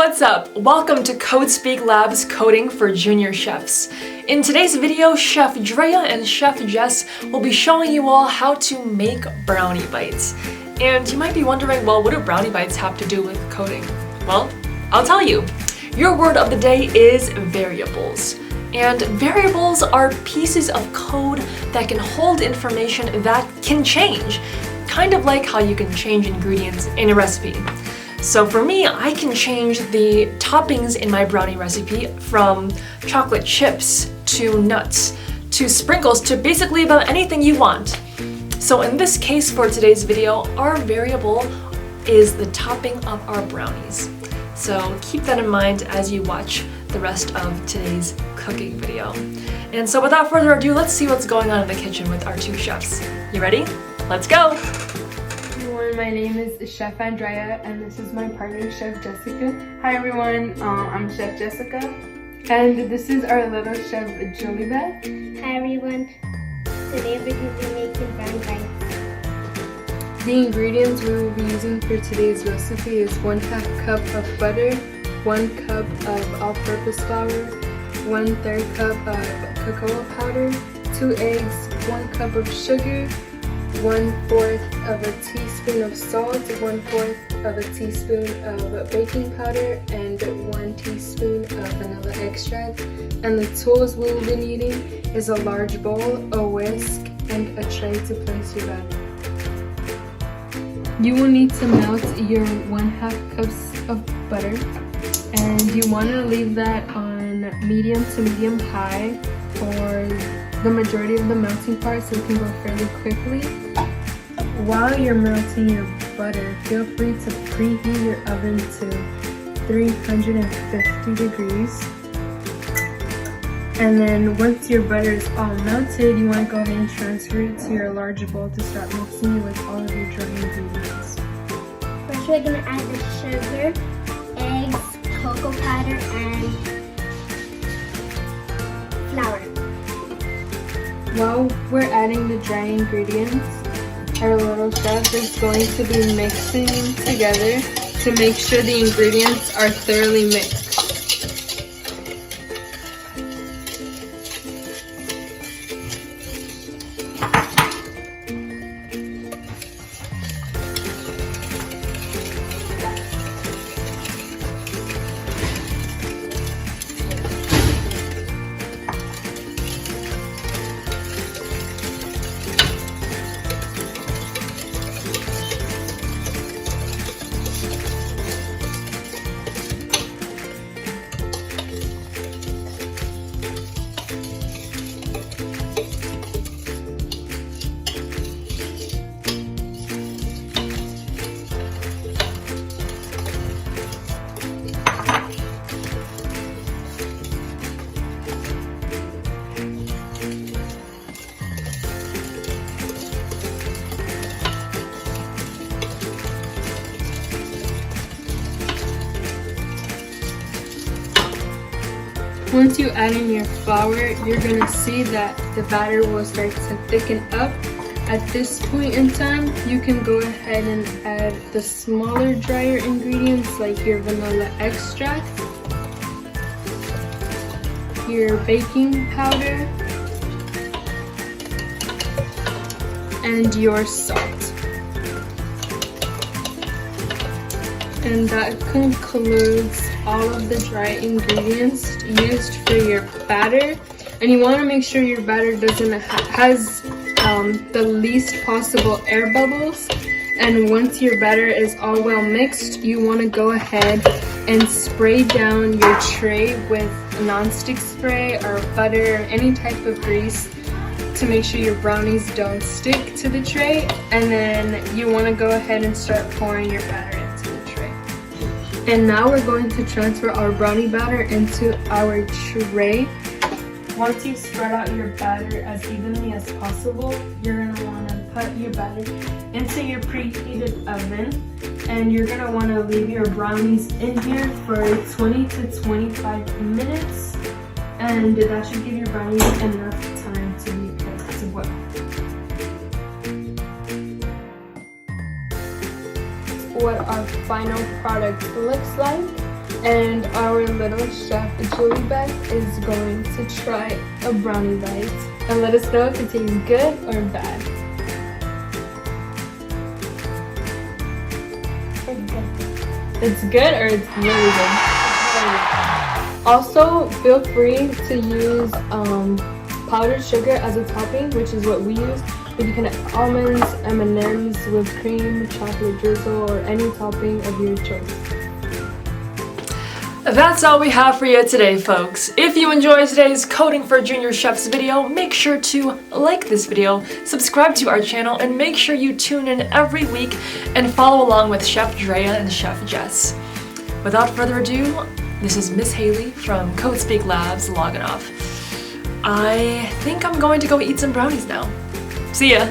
what's up? Welcome to CodeSpeak Labs Coding for Junior Chefs. In today's video, Chef Andrea and Chef Jess will be showing you all how to make brownie bites. And you might be wondering, well, what do brownie bites have to do with coding? Well, I'll tell you. Your word of the day is variables. And variables are pieces of code that can hold information that can change, kind of like how you can change ingredients in a recipe. So for me, I can change the toppings in my brownie recipe from chocolate chips to nuts to sprinkles to basically about anything you want. So in this case for today's video, our variable is the topping of our brownies. So keep that in mind as you watch the rest of today's cooking video. And so without further ado, let's see what's going on in the kitchen with our two chefs. You ready? Let's go! My name is Chef Andrea and this is my partner Chef Jessica. Hi everyone, I'm Chef Jessica and this is our little chef Julie Beth. Hi everyone, today we're going to be making brownie bites. The ingredients we will be using for today's recipe is 1/2 cup of butter, 1 cup of all-purpose flour, 1/3 cup of cocoa powder, 2 eggs, 1 cup of sugar, 1/4 of a teaspoon of salt, 1/4 of a teaspoon of baking powder, and 1 teaspoon of vanilla extract. And the tools we will be needing is a large bowl, a whisk, and a tray to place your batter. You will need to melt your 1/2 cups of butter, and you want to leave that on medium to medium high for the majority of the melting part so it can go fairly quickly. While you're melting your butter, feel free to preheat your oven to 350 degrees. And then once your butter is all melted, you want to go ahead and transfer it to your large bowl to start mixing it with all of your dry ingredients. First we're going to add the sugar, eggs, cocoa powder, and flour. While we're adding the dry ingredients, our little chef is going to be mixing together to make sure the ingredients are thoroughly mixed. Once you add in your flour, you're going to see that the batter will start to thicken up. At this point in time, you can go ahead and add the smaller, drier ingredients like your vanilla extract, your baking powder, and your salt. And that concludes all of the dry ingredients used for your batter. And you want to make sure your batter has the least possible air bubbles. And once your batter is all well mixed, you want to go ahead and spray down your tray with nonstick spray or butter or any type of grease to make sure your brownies don't stick to the tray. And then you want to go ahead and start pouring your batter into the tray. And now we're going to transfer our brownie batter into our tray. Once you spread out your batter as evenly as possible, you're going to want to put your batter into your preheated oven. And you're going to want to leave your brownies in here for 20 to 25 minutes. And that should give your brownies enough time to be cooked as well. what our final product looks like. And our little chef, Julie Beth, is going to try a brownie bite and let us know if it tastes good or bad. It's good or it's really good? Also, feel free to use powdered sugar as a topping, which is what we use. But you can add almonds, M&Ms, whipped cream, chocolate drizzle, or any topping of your choice. That's all we have for you today, folks. If you enjoyed today's Coding for Junior Chefs video, make sure to like this video, subscribe to our channel, and make sure you tune in every week and follow along with Chef Andrea and Chef Jess. Without further ado, this is Miss Haley from CodeSpeak Labs logging off. I think I'm going to go eat some brownies now. See ya!